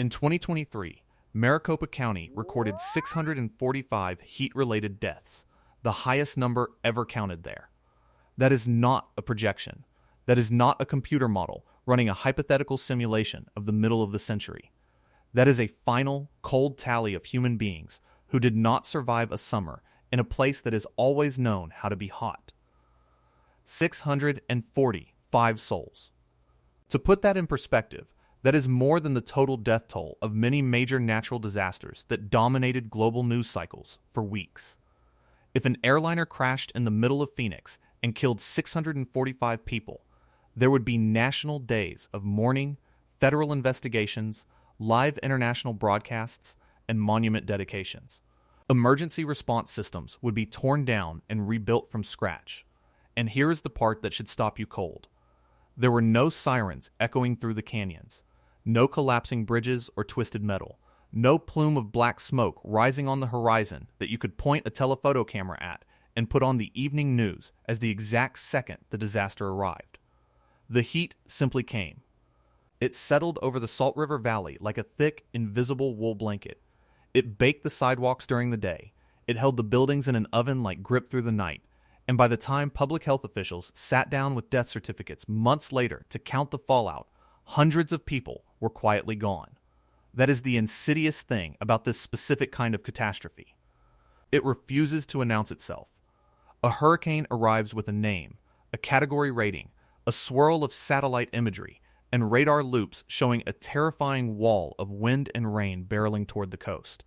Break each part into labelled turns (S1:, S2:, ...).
S1: In 2023, Maricopa County recorded 645 heat-related deaths, the highest number ever counted there. That is not a projection. That is not a computer model running a hypothetical simulation of the middle of the century. That is a final, cold tally of human beings who did not survive a summer in a place that has always known how to be hot. 645 souls. To put that in perspective, that is more than the total death toll of many major natural disasters that dominated global news cycles for weeks. If an airliner crashed in the middle of Phoenix and killed 645 people, there would be national days of mourning, federal investigations, live international broadcasts, and monument dedications. Emergency response systems would be torn down and rebuilt from scratch. And here is the part that should stop you cold. There were no sirens echoing through the canyons, no collapsing bridges or twisted metal, no plume of black smoke rising on the horizon that you could point a telephoto camera at and put on the evening news as the exact second the disaster arrived. The heat simply came. It settled over the Salt River Valley like a thick, invisible wool blanket. It baked the sidewalks during the day. It held the buildings in an oven like grip through the night. And by the time public health officials sat down with death certificates months later to count the fallout, hundreds of people were quietly gone. That is the insidious thing about this specific kind of catastrophe. It refuses to announce itself. A hurricane arrives with a name, a category rating, a swirl of satellite imagery, and radar loops showing a terrifying wall of wind and rain barreling toward the coast.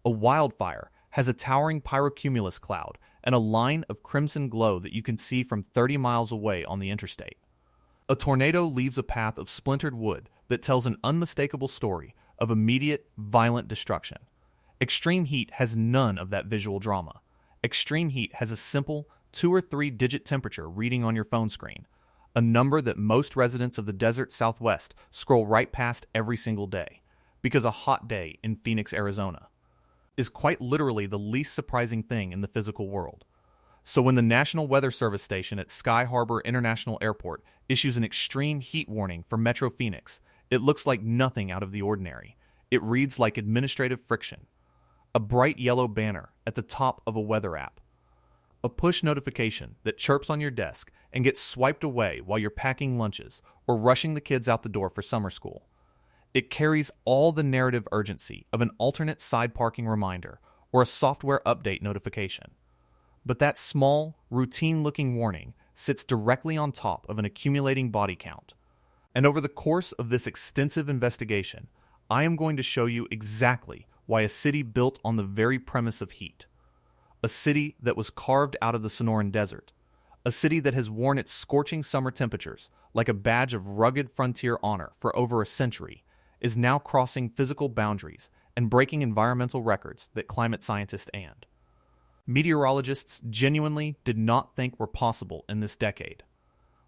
S1: A wildfire has a towering pyrocumulus cloud and a line of crimson glow that you can see from 30 miles away on the interstate. A tornado leaves a path of splintered wood that tells an unmistakable story of immediate, violent destruction. Extreme heat has none of that visual drama. Extreme heat has a simple 2 or 3 digit temperature reading on your phone screen, a number that most residents of the desert Southwest scroll right past every single day, because a hot day in Phoenix, Arizona, is quite literally the least surprising thing in the physical world. So when the National Weather Service station at Sky Harbor International Airport issues an extreme heat warning for Metro Phoenix, it looks like nothing out of the ordinary. It reads like administrative friction. A bright yellow banner at the top of a weather app. A push notification that chirps on your desk and gets swiped away while you're packing lunches or rushing the kids out the door for summer school. It carries all the narrative urgency of an alternate side parking reminder or a software update notification. But that small, routine-looking warning sits directly on top of an accumulating body count. And over the course of this extensive investigation, I am going to show you exactly why a city built on the very premise of heat, a city that was carved out of the Sonoran Desert, a city that has worn its scorching summer temperatures like a badge of rugged frontier honor for over a century, is now crossing physical boundaries and breaking environmental records that climate scientists and meteorologists genuinely did not think were possible in this decade.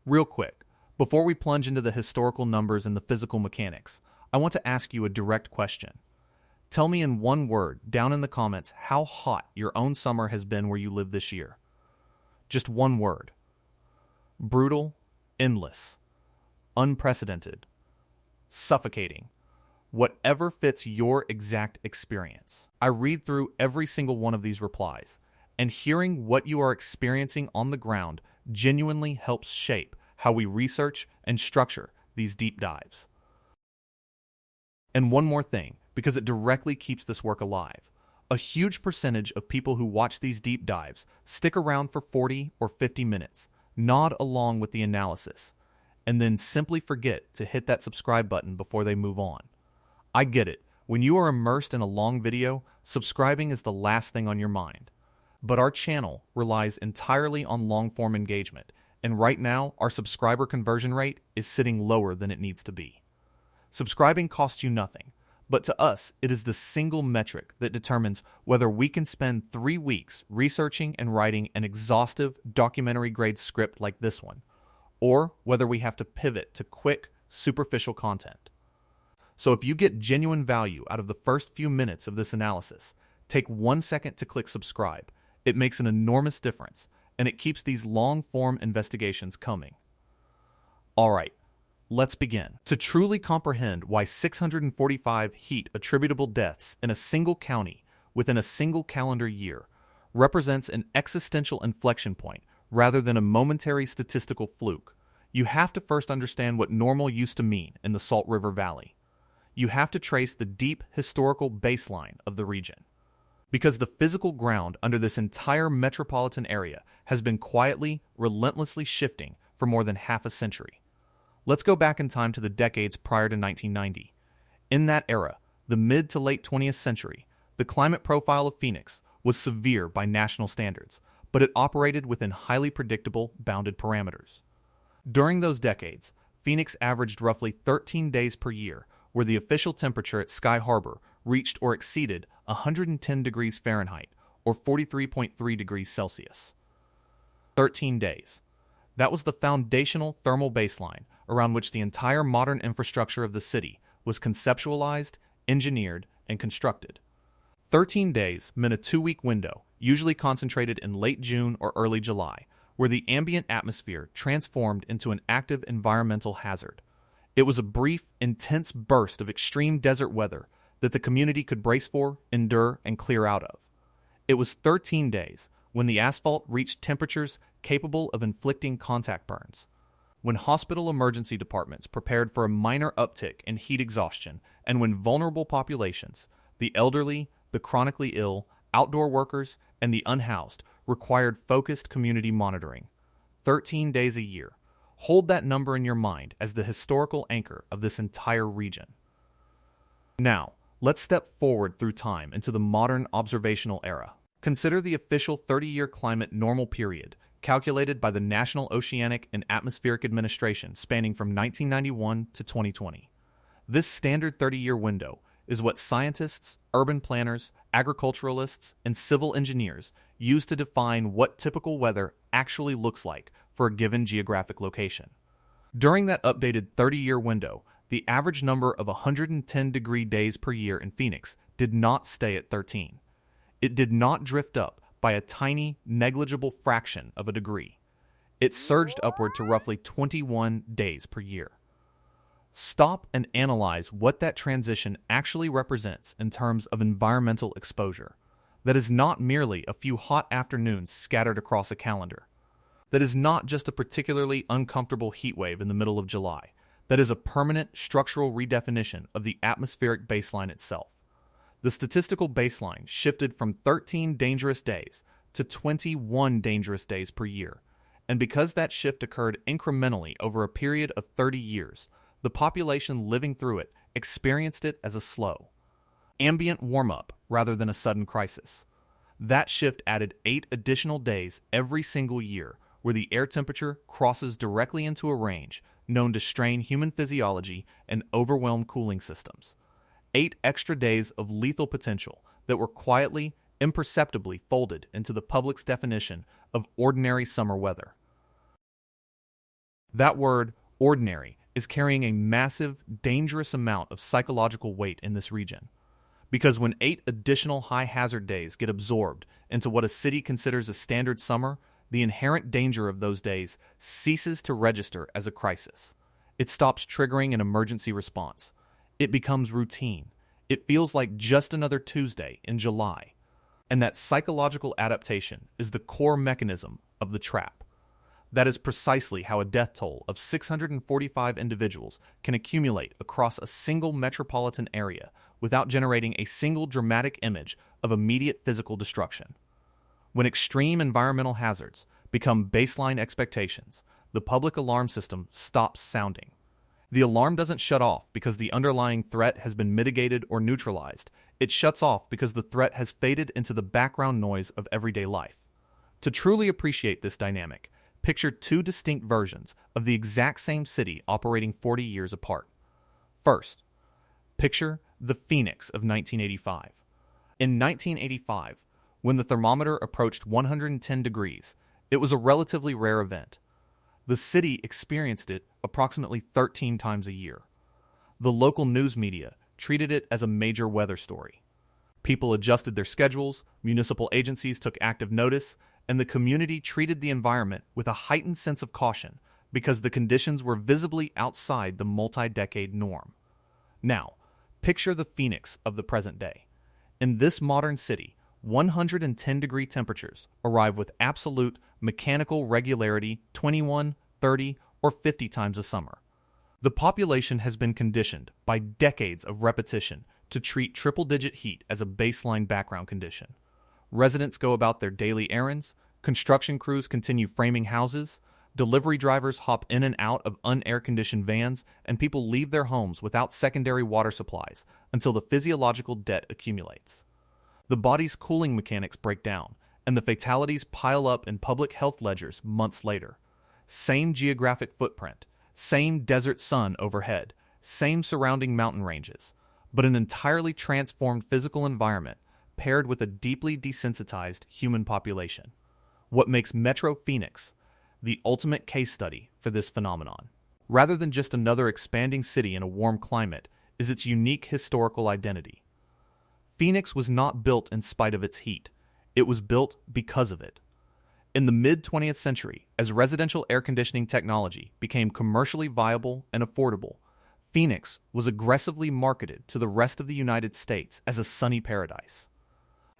S1: Real quick, before we plunge into the historical numbers and the physical mechanics, I want to ask you a direct question. Tell me in one word down in the comments how hot your own summer has been where you live this year. Just one word. Brutal, endless, unprecedented, suffocating. Whatever fits your exact experience. I read through every single one of these replies, and hearing what you are experiencing on the ground genuinely helps shape how we research and structure these deep dives. And one more thing, because it directly keeps this work alive. A huge percentage of people who watch these deep dives stick around for 40 or 50 minutes, nod along with the analysis, and then simply forget to hit that subscribe button before they move on. I get it. When you are immersed in a long video, subscribing is the last thing on your mind. But our channel relies entirely on long-form engagement, and right now our subscriber conversion rate is sitting lower than it needs to be. Subscribing costs you nothing, but to us it is the single metric that determines whether we can spend 3 weeks researching and writing an exhaustive documentary-grade script like this one, or whether we have to pivot to quick, superficial content. So if you get genuine value out of the first few minutes of this analysis, take 1 second to click subscribe. It makes an enormous difference, and it keeps these long-form investigations coming. All right, Let's begin. To truly comprehend why 645 heat attributable deaths in a single county within a single calendar year represents an existential inflection point rather than a momentary statistical fluke, you have to first understand what normal used to mean in the Salt River Valley. You have to trace the deep historical baseline of the region. Because the physical ground under this entire metropolitan area has been quietly, relentlessly shifting for more than half a century. Let's go back in time to the decades prior to 1990. In that era, the mid to late 20th century, the climate profile of Phoenix was severe by national standards, but it operated within highly predictable, bounded parameters. During those decades, Phoenix averaged roughly 13 days per year where the official temperature at Sky Harbor reached or exceeded 110 degrees Fahrenheit or 43.3 degrees Celsius. 13 days. That was the foundational thermal baseline around which the entire modern infrastructure of the city was conceptualized, engineered, and constructed. 13 days meant a 2-week window, usually concentrated in late June or early July, where the ambient atmosphere transformed into an active environmental hazard. It was a brief, intense burst of extreme desert weather that the community could brace for, endure, and clear out of. It was 13 days when the asphalt reached temperatures capable of inflicting contact burns, when hospital emergency departments prepared for a minor uptick in heat exhaustion, and when vulnerable populations, the elderly, the chronically ill, outdoor workers, and the unhoused, required focused community monitoring. 13 days a year. Hold that number in your mind as the historical anchor of this entire region. Now, let's step forward through time into the modern observational era. Consider the official 30-year climate normal period, calculated by the National Oceanic and Atmospheric Administration spanning from 1991 to 2020. This standard 30-year window is what scientists, urban planners, agriculturalists, and civil engineers use to define what typical weather actually looks like for a given geographic location. During that updated 30-year window, the average number of 110-degree days per year in Phoenix did not stay at 13. It did not drift up by a tiny, negligible fraction of a degree. It surged upward to roughly 21 days per year. Stop and analyze what that transition actually represents in terms of environmental exposure. That is not merely a few hot afternoons scattered across a calendar. That is not just a particularly uncomfortable heat wave in the middle of July. That is a permanent structural redefinition of the atmospheric baseline itself. The statistical baseline shifted from 13 dangerous days to 21 dangerous days per year. And because that shift occurred incrementally over a period of 30 years, the population living through it experienced it as a slow, ambient warm-up rather than a sudden crisis. That shift added 8 additional days every single year where the air temperature crosses directly into a range known to strain human physiology and overwhelm cooling systems. 8 extra days of lethal potential that were quietly, imperceptibly folded into the public's definition of ordinary summer weather. That word, ordinary, is carrying a massive, dangerous amount of psychological weight in this region. Because when 8 additional high-hazard days get absorbed into what a city considers a standard summer, the inherent danger of those days ceases to register as a crisis. It stops triggering an emergency response. It becomes routine. It feels like just another Tuesday in July. And that psychological adaptation is the core mechanism of the trap. That is precisely how a death toll of 645 individuals can accumulate across a single metropolitan area without generating a single dramatic image of immediate physical destruction. When extreme environmental hazards become baseline expectations, the public alarm system stops sounding. The alarm doesn't shut off because the underlying threat has been mitigated or neutralized. It shuts off because the threat has faded into the background noise of everyday life. To truly appreciate this dynamic, picture 2 distinct versions of the exact same city operating 40 years apart. First, picture the Phoenix of 1985. In 1985, when the thermometer approached 110 degrees, it was a relatively rare event. The city experienced it approximately 13 times a year. The local news media treated it as a major weather story. People adjusted their schedules, municipal agencies took active notice, and the community treated the environment with a heightened sense of caution because the conditions were visibly outside the multi-decade norm. Now, picture the Phoenix of the present day. In this modern city, 110-degree temperatures arrive with absolute mechanical regularity 21, 30, or 50 times a summer. The population has been conditioned by decades of repetition to treat triple-digit heat as a baseline background condition. Residents go about their daily errands, construction crews continue framing houses, delivery drivers hop in and out of unair-conditioned vans, and people leave their homes without secondary water supplies until the physiological debt accumulates. The body's cooling mechanics break down, and the fatalities pile up in public health ledgers months later. Same geographic footprint, same desert sun overhead, same surrounding mountain ranges, but an entirely transformed physical environment paired with a deeply desensitized human population. What makes Metro Phoenix the ultimate case study for this phenomenon, rather than just another expanding city in a warm climate, is its unique historical identity. Phoenix was not built in spite of its heat. It was built because of it. In the mid-20th century, as residential air conditioning technology became commercially viable and affordable, Phoenix was aggressively marketed to the rest of the United States as a sunny paradise.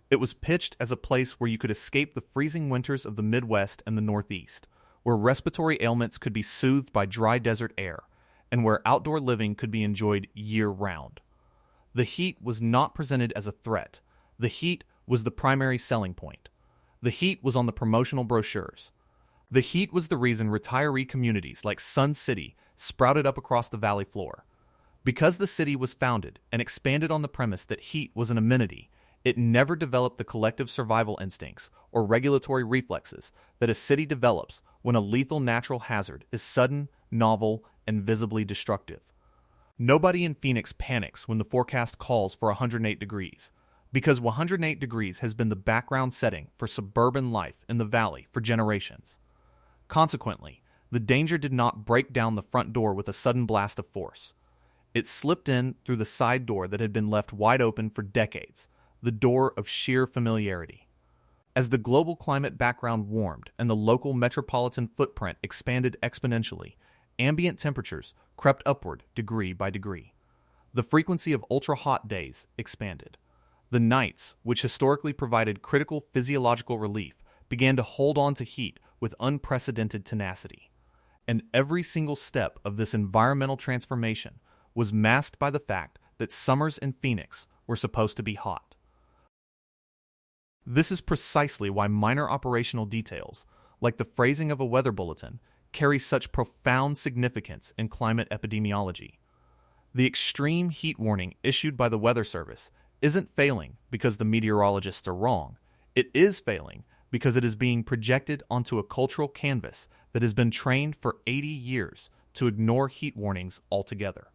S1: It was pitched as a place where you could escape the freezing winters of the Midwest and the Northeast, where respiratory ailments could be soothed by dry desert air, and where outdoor living could be enjoyed year-round. The heat was not presented as a threat. The heat was the primary selling point. The heat was on the promotional brochures. The heat was the reason retiree communities like Sun City sprouted up across the valley floor. Because the city was founded and expanded on the premise that heat was an amenity, it never developed the collective survival instincts or regulatory reflexes that a city develops when a lethal natural hazard is sudden, novel, and visibly destructive. Nobody in Phoenix panics when the forecast calls for 108 degrees, because 108 degrees has been the background setting for suburban life in the valley for generations. Consequently, the danger did not break down the front door with a sudden blast of force. It slipped in through the side door that had been left wide open for decades, the door of sheer familiarity. As the global climate background warmed and the local metropolitan footprint expanded exponentially, ambient temperatures crept upward degree by degree. The frequency of ultra-hot days expanded. The nights, which historically provided critical physiological relief, began to hold on to heat with unprecedented tenacity. And every single step of this environmental transformation was masked by the fact that summers in Phoenix were supposed to be hot. This is precisely why minor operational details, like the phrasing of a weather bulletin, carry such profound significance in climate epidemiology. The extreme heat warning issued by the Weather Service isn't failing because the meteorologists are wrong. It is failing because it is being projected onto a cultural canvas that has been trained for 80 years to ignore heat warnings altogether.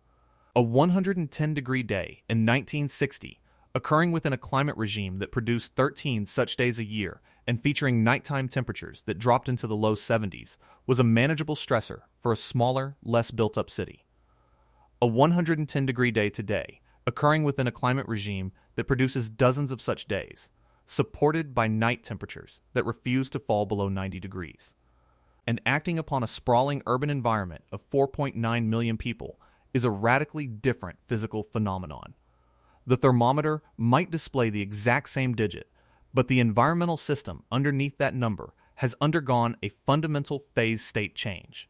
S1: A 110-degree day in 1960, occurring within a climate regime that produced 13 such days a year and featuring nighttime temperatures that dropped into the low 70s, was a manageable stressor for a smaller, less built-up city. A 110-degree day today, occurring within a climate regime that produces dozens of such days, supported by night temperatures that refuse to fall below 90 degrees. And acting upon a sprawling urban environment of 4.9 million people is a radically different physical phenomenon. The thermometer might display the exact same digit, but the environmental system underneath that number has undergone a fundamental phase state change.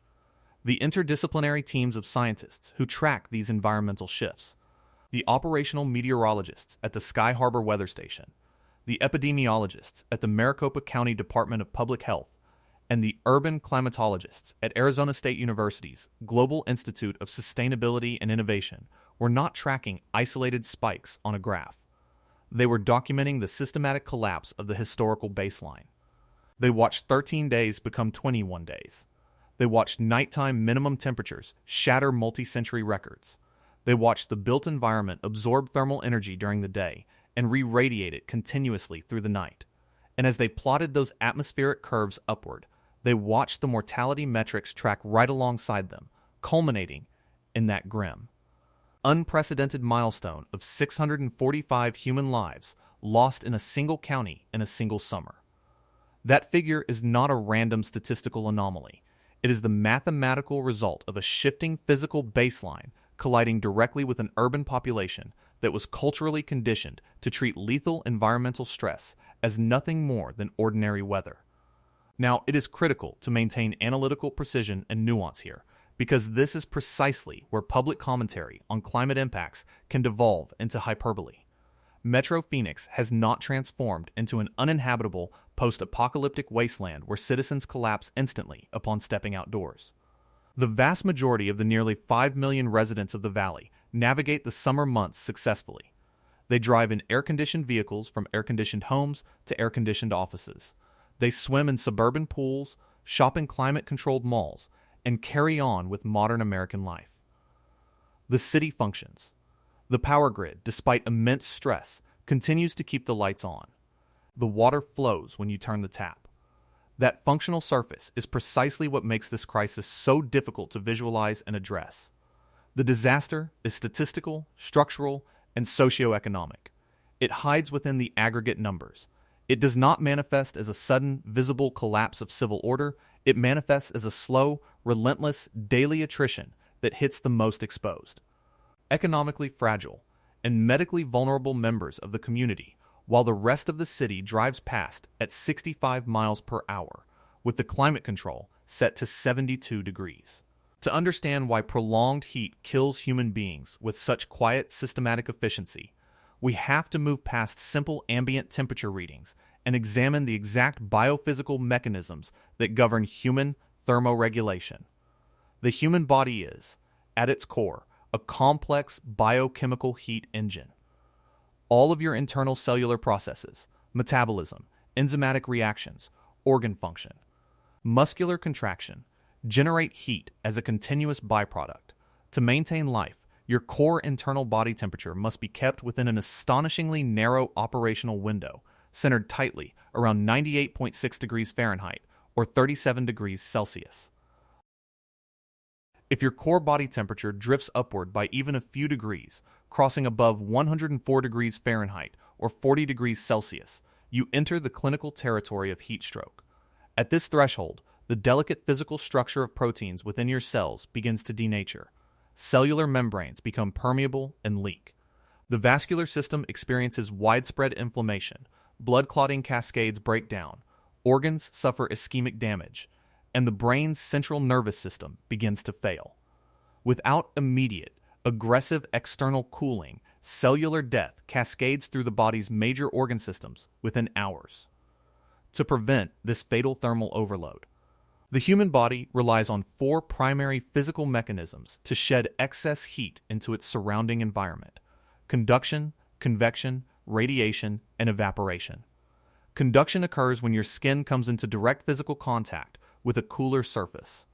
S1: The interdisciplinary teams of scientists who track these environmental shifts, the operational meteorologists at the Sky Harbor Weather Station, the epidemiologists at the Maricopa County Department of Public Health, and the urban climatologists at Arizona State University's Global Institute of Sustainability and Innovation were not tracking isolated spikes on a graph. They were documenting the systematic collapse of the historical baseline. They watched 13 days become 21 days. They watched nighttime minimum temperatures shatter multi-century records. They watched the built environment absorb thermal energy during the day and re-radiate it continuously through the night. And as they plotted those atmospheric curves upward, they watched the mortality metrics track right alongside them, culminating in that grim, unprecedented milestone of 645 human lives lost in a single county in a single summer. That figure is not a random statistical anomaly. It is the mathematical result of a shifting physical baseline colliding directly with an urban population that was culturally conditioned to treat lethal environmental stress as nothing more than ordinary weather. Now, it is critical to maintain analytical precision and nuance here, because this is precisely where public commentary on climate impacts can devolve into hyperbole. Metro Phoenix has not transformed into an uninhabitable post-apocalyptic wasteland where citizens collapse instantly upon stepping outdoors. The vast majority of the nearly 5 million residents of the valley navigate the summer months successfully. They drive in air-conditioned vehicles from air-conditioned homes to air-conditioned offices. They swim in suburban pools, shop in climate-controlled malls, and carry on with modern American life. The city functions. The power grid, despite immense stress, continues to keep the lights on. The water flows when you turn the tap. That functional surface is precisely what makes this crisis so difficult to visualize and address. The disaster is statistical, structural, and socioeconomic. It hides within the aggregate numbers. It does not manifest as a sudden, visible collapse of civil order. It manifests as a slow, relentless, daily attrition that hits the most exposed. Economically fragile and medically vulnerable members of the community, while the rest of the city drives past at 65 miles per hour, with the climate control set to 72 degrees. To understand why prolonged heat kills human beings with such quiet, systematic efficiency, we have to move past simple ambient temperature readings and examine the exact biophysical mechanisms that govern human thermoregulation. The human body is, at its core, a complex biochemical heat engine. All of your internal cellular processes, metabolism, enzymatic reactions, organ function, muscular contraction, generate heat as a continuous byproduct. To maintain life, your core internal body temperature must be kept within an astonishingly narrow operational window, centered tightly around 98.6 degrees Fahrenheit or 37 degrees Celsius. If your core body temperature drifts upward by even a few degrees, crossing above 104 degrees Fahrenheit or 40 degrees Celsius, you enter the clinical territory of heat stroke. At this threshold, the delicate physical structure of proteins within your cells begins to denature. Cellular membranes become permeable and leak. The vascular system experiences widespread inflammation, blood clotting cascades break down, organs suffer ischemic damage, and the brain's central nervous system begins to fail. Without immediate, aggressive external cooling, cellular death cascades through the body's major organ systems within hours. To prevent this fatal thermal overload, the human body relies on 4 primary physical mechanisms to shed excess heat into its surrounding environment: conduction, convection, radiation, and evaporation. Conduction occurs when your skin comes into direct physical contact with a cooler surface.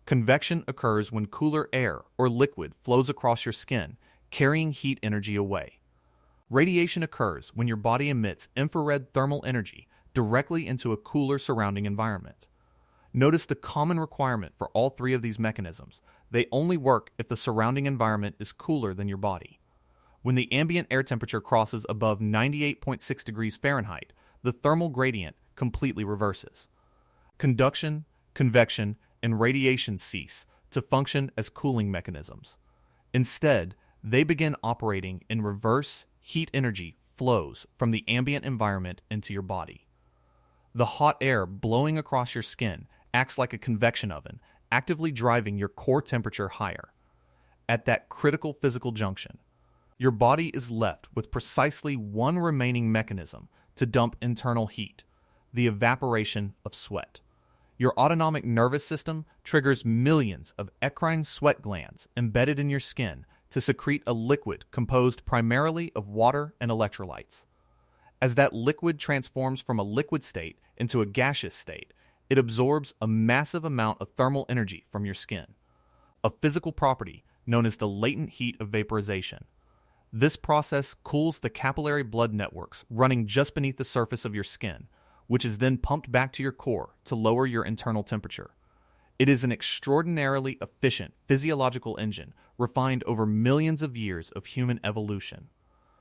S1: Convection occurs when cooler air or liquid flows across your skin, carrying heat energy away. Radiation occurs when your body emits infrared thermal energy directly into a cooler surrounding environment. Notice the common requirement for all 3 of these mechanisms. They only work if the surrounding environment is cooler than your body. When the ambient air temperature crosses above 98.6 degrees Fahrenheit, the thermal gradient completely reverses. Conduction, convection, and radiation cease to function as cooling mechanisms. Instead, they begin operating in reverse. Heat energy flows from the ambient environment into your body. The hot air blowing across your skin acts like a convection oven, actively driving your core temperature higher. At that critical physical junction, your body is left with precisely one remaining mechanism to dump internal heat: the evaporation of sweat. Your autonomic nervous system triggers millions of eccrine sweat glands embedded in your skin to secrete a liquid composed primarily of water and electrolytes. As that liquid transforms from a liquid state into a gaseous state, it absorbs a massive amount of thermal energy from your skin, a physical property known as the latent heat of vaporization. This process cools the capillary blood networks running just beneath the surface of your skin, which is then pumped back to your core to lower your internal temperature. It is an extraordinarily efficient physiological engine refined over millions of years of human evolution.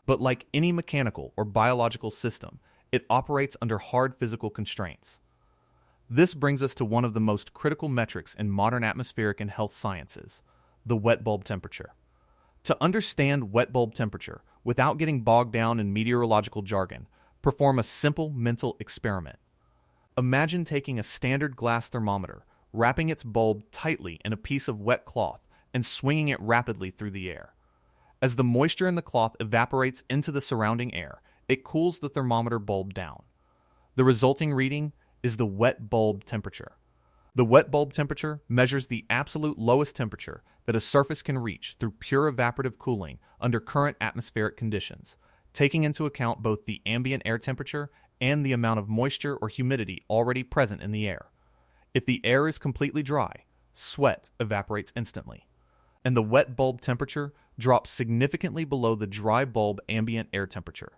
S1: But like any mechanical or biological system, it operates under hard physical constraints. This brings us to one of the most critical metrics in modern atmospheric and health sciences, the wet bulb temperature. To understand wet bulb temperature without getting bogged down in meteorological jargon, perform a simple mental experiment. Imagine taking a standard glass thermometer, wrapping its bulb tightly in a piece of wet cloth, and swinging it rapidly through the air. As the moisture in the cloth evaporates into the surrounding air, it cools the thermometer bulb down. The resulting reading is the wet bulb temperature. The wet bulb temperature measures the absolute lowest temperature that a surface can reach through pure evaporative cooling under current atmospheric conditions, taking into account both the ambient air temperature and the amount of moisture or humidity already present in the air. If the air is completely dry, sweat evaporates instantly, and the wet bulb temperature drops significantly below the dry bulb ambient air temperature.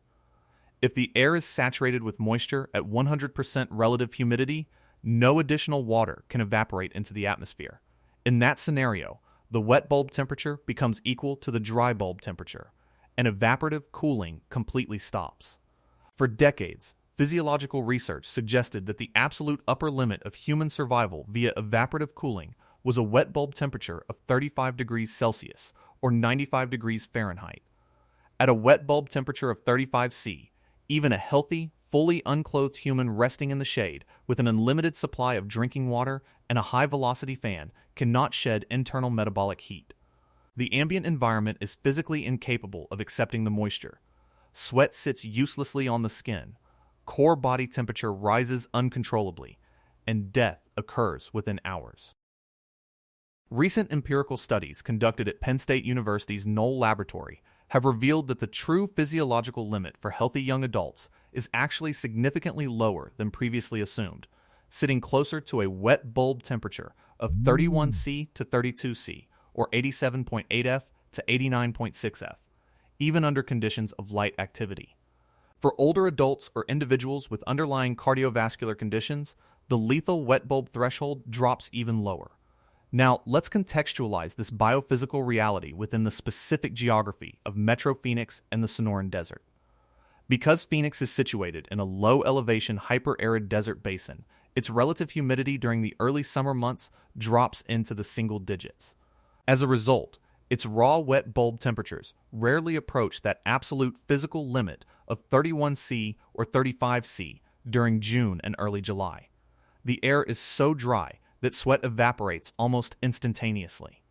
S1: If the air is saturated with moisture at 100% relative humidity, no additional water can evaporate into the atmosphere. In that scenario, the wet bulb temperature becomes equal to the dry bulb temperature, and evaporative cooling completely stops. For decades, physiological research suggested that the absolute upper limit of human survival via evaporative cooling was a wet bulb temperature of 35 degrees Celsius or 95 degrees Fahrenheit. At a wet bulb temperature of 35 C, even a healthy, fully unclothed human resting in the shade with an unlimited supply of drinking water and a high-velocity fan cannot shed internal metabolic heat. The ambient environment is physically incapable of accepting the moisture. Sweat sits uselessly on the skin, core body temperature rises uncontrollably, and death occurs within hours. Recent empirical studies conducted at Penn State University's Knoll Laboratory have revealed that the true physiological limit for healthy young adults is actually significantly lower than previously assumed, sitting closer to a wet bulb temperature of 31 C to 32 C, or 87.8 F to 89.6 F, even under conditions of light activity. For older adults or individuals with underlying cardiovascular conditions, the lethal wet bulb threshold drops even lower. Now, let's contextualize this biophysical reality within the specific geography of Metro Phoenix and the Sonoran Desert. Because Phoenix is situated in a low-elevation hyper-arid desert basin, its relative humidity during the early summer months drops into the single digits. As a result, its raw wet bulb temperatures rarely approach that absolute physical limit of 31 C or 35 C during June and early July. The air is so dry that sweat evaporates almost instantaneously.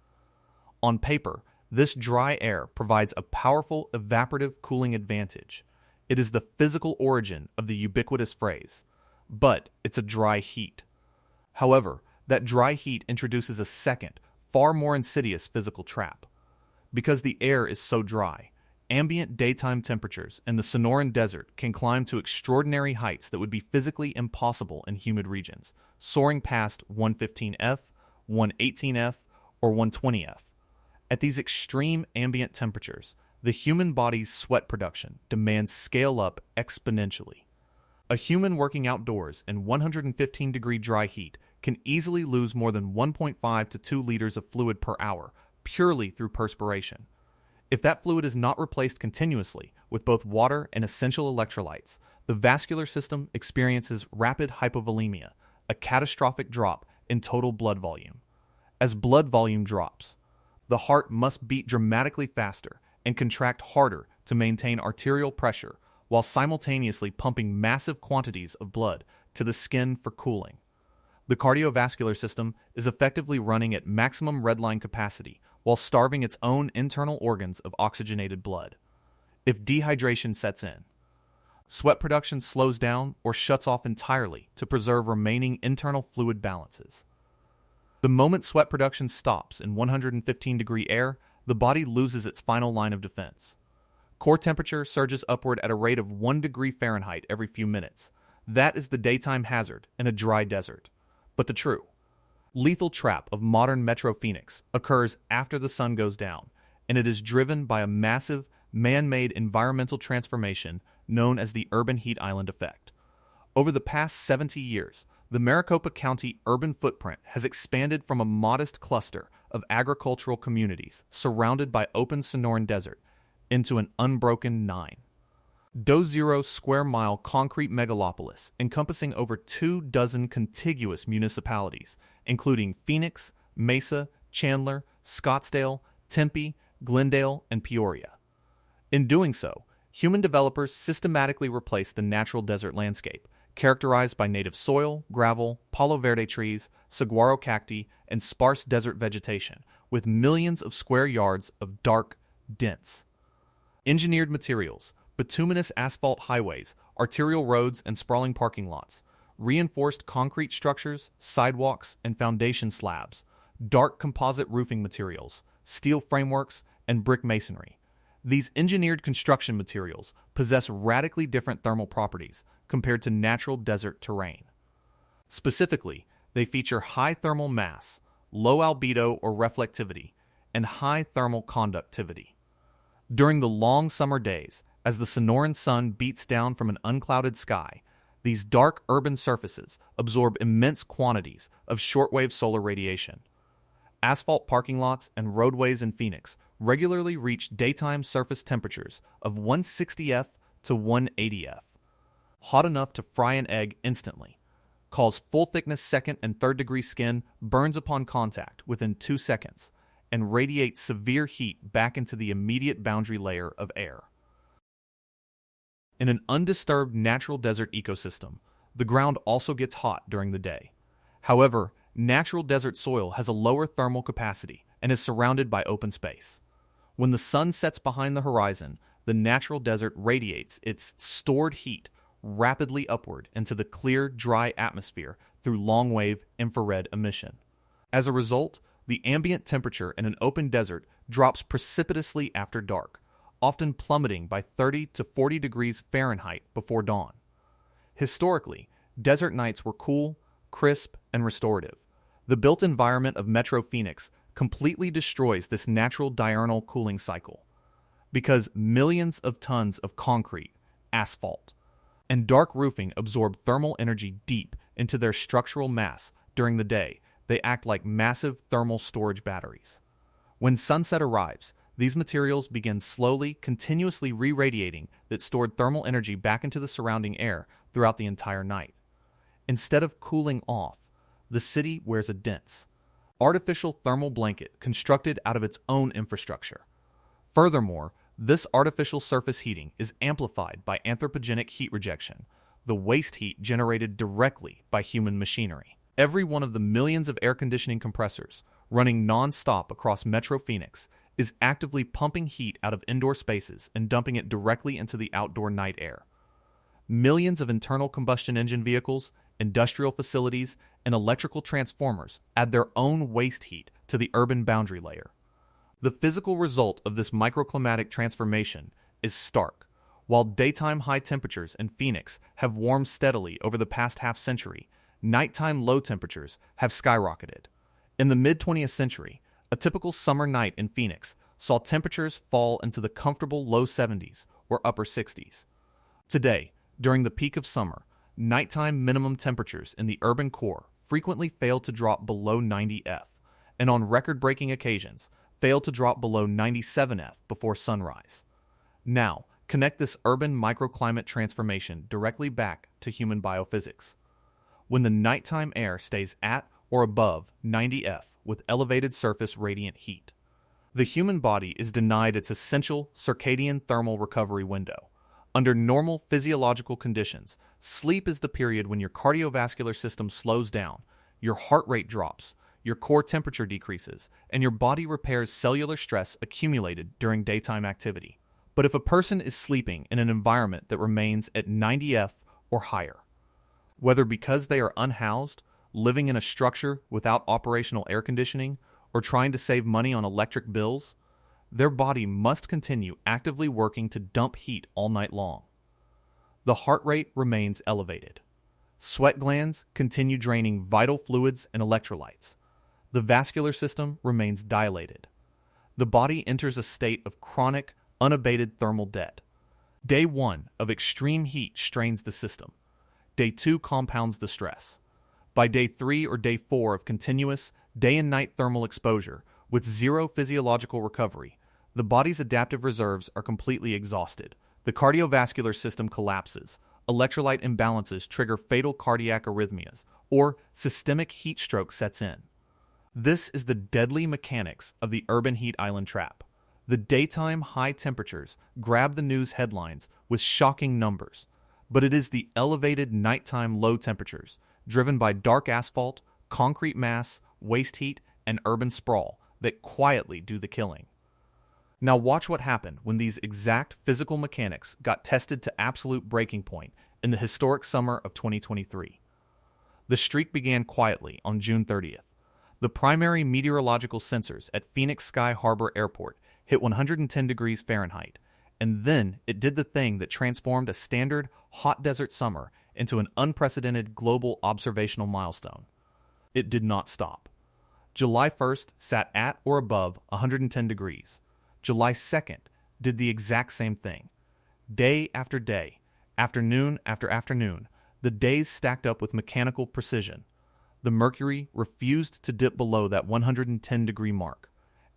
S1: On paper, this dry air provides a powerful evaporative cooling advantage. It is the physical origin of the ubiquitous phrase, but it's a dry heat. However, that dry heat introduces a second, far more insidious physical trap. Because the air is so dry, ambient daytime temperatures in the Sonoran Desert can climb to extraordinary heights that would be physically impossible in humid regions, soaring past 115 F, 118 F, or 120 F. At these extreme ambient temperatures, the human body's sweat production demands scale up exponentially. A human working outdoors in 115-degree dry heat can easily lose more than 1.5 to 2 liters of fluid per hour purely through perspiration. If that fluid is not replaced continuously with both water and essential electrolytes, the vascular system experiences rapid hypovolemia, a catastrophic drop in total blood volume. As blood volume drops, the heart must beat dramatically faster and contract harder to maintain arterial pressure while simultaneously pumping massive quantities of blood to the skin for cooling. The cardiovascular system is effectively running at maximum redline capacity while starving its own internal organs of oxygenated blood. If dehydration sets in, sweat production slows down or shuts off entirely to preserve remaining internal fluid balances. The moment sweat production stops in 115-degree air, the body loses its final line of defense. Core temperature surges upward at a rate of 1 degree Fahrenheit every few minutes. That is the daytime hazard in a dry desert. But the true, lethal trap of modern Metro Phoenix occurs after the sun goes down, and it is driven by a massive, man-made environmental transformation known as the urban heat island effect. Over the past 70 years, the Maricopa County urban footprint has expanded from a modest cluster of agricultural communities surrounded by open Sonoran Desert into an unbroken 9. Zero square mile concrete megalopolis encompassing over 24 contiguous municipalities, including Phoenix, Mesa, Chandler, Scottsdale, Tempe, Glendale, and Peoria. In doing so, human developers systematically replaced the natural desert landscape, characterized by native soil, gravel, palo verde trees, saguaro cacti, and sparse desert vegetation, with millions of square yards of dark, dense, engineered materials, bituminous asphalt highways, arterial roads, and sprawling parking lots, reinforced concrete structures, sidewalks, and foundation slabs, dark composite roofing materials, steel frameworks, and brick masonry. These engineered construction materials possess radically different thermal properties compared to natural desert terrain. Specifically, they feature high thermal mass, low albedo or reflectivity, and high thermal conductivity. During the long summer days, as the Sonoran sun beats down from an unclouded sky, these dark urban surfaces absorb immense quantities of shortwave solar radiation. Asphalt parking lots and roadways in Phoenix regularly reach daytime surface temperatures of 160F to 180F, hot enough to fry an egg instantly, cause full-thickness second and third-degree skin burns upon contact within 2 seconds, and radiates severe heat back into the immediate boundary layer of air. In an undisturbed natural desert ecosystem, the ground also gets hot during the day. However, natural desert soil has a lower thermal capacity and is surrounded by open space. When the sun sets behind the horizon, the natural desert radiates its stored heat rapidly upward into the clear, dry atmosphere through long-wave infrared emission. As a result, the ambient temperature in an open desert drops precipitously after dark, often plummeting by 30 to 40 degrees Fahrenheit before dawn. Historically, desert nights were cool, crisp, and restorative. The built environment of Metro Phoenix completely destroys this natural diurnal cooling cycle, because millions of tons of concrete, asphalt, and dark roofing absorb thermal energy deep into their structural mass during the day. They act like massive thermal storage batteries. When sunset arrives, these materials begin slowly, continuously re-radiating that stored thermal energy back into the surrounding air throughout the entire night. Instead of cooling off, the city wears a dense, artificial thermal blanket constructed out of its own infrastructure. Furthermore, this artificial surface heating is amplified by anthropogenic heat rejection, the waste heat generated directly by human machinery. Every one of the millions of air conditioning compressors running non-stop across Metro Phoenix is actively pumping heat out of indoor spaces and dumping it directly into the outdoor night air. Millions of internal combustion engine vehicles, industrial facilities, and electrical transformers add their own waste heat to the urban boundary layer. The physical result of this microclimatic transformation is stark. While daytime high temperatures in Phoenix have warmed steadily over the past half-century, nighttime low temperatures have skyrocketed. In the mid-20th century, a typical summer night in Phoenix saw temperatures fall into the comfortable low 70s or upper 60s. Today, during the peak of summer, nighttime minimum temperatures in the urban core frequently fail to drop below 90F, and on record-breaking occasions, fail to drop below 97F before sunrise. Now, connect this urban microclimate transformation directly back to human biophysics. When the nighttime air stays at or above 90F with elevated surface radiant heat, the human body is denied its essential circadian thermal recovery window. Under normal physiological conditions, sleep is the period when your cardiovascular system slows down, your heart rate drops, your core temperature decreases, and your body repairs cellular stress accumulated during daytime activity. But if a person is sleeping in an environment that remains at 90F or higher, whether because they are unhoused, living in a structure without operational air conditioning, or trying to save money on electric bills, their body must continue actively working to dump heat all night long. The heart rate remains elevated. Sweat glands continue draining vital fluids and electrolytes. The vascular system remains dilated. The body enters a state of chronic, unabated thermal debt. Day 1 of extreme heat strains the system. Day 2 compounds the stress. By day 3 or day 4 of continuous, day and night thermal exposure, with zero physiological recovery, the body's adaptive reserves are completely exhausted. the cardiovascular system collapses, electrolyte imbalances trigger fatal cardiac arrhythmias, or systemic heat stroke sets in. This is the deadly mechanics of the urban heat island trap. The daytime high temperatures grab the news headlines with shocking numbers, but it is the elevated nighttime low temperatures, driven by dark asphalt, concrete mass, waste heat, and urban sprawl, that quietly do the killing. Now watch what happened when these exact physical mechanics got tested to absolute breaking point in the historic summer of 2023. The streak began quietly on June 30th. The primary meteorological sensors at Phoenix Sky Harbor Airport hit 110 degrees Fahrenheit, and then it did the thing that transformed a standard hot desert summer into an unprecedented global observational milestone. It did not stop. July 1st sat at or above 110 degrees. July 2nd did the exact same thing. Day after day, afternoon after afternoon, the days stacked up with mechanical precision. The mercury refused to dip below that 110-degree mark,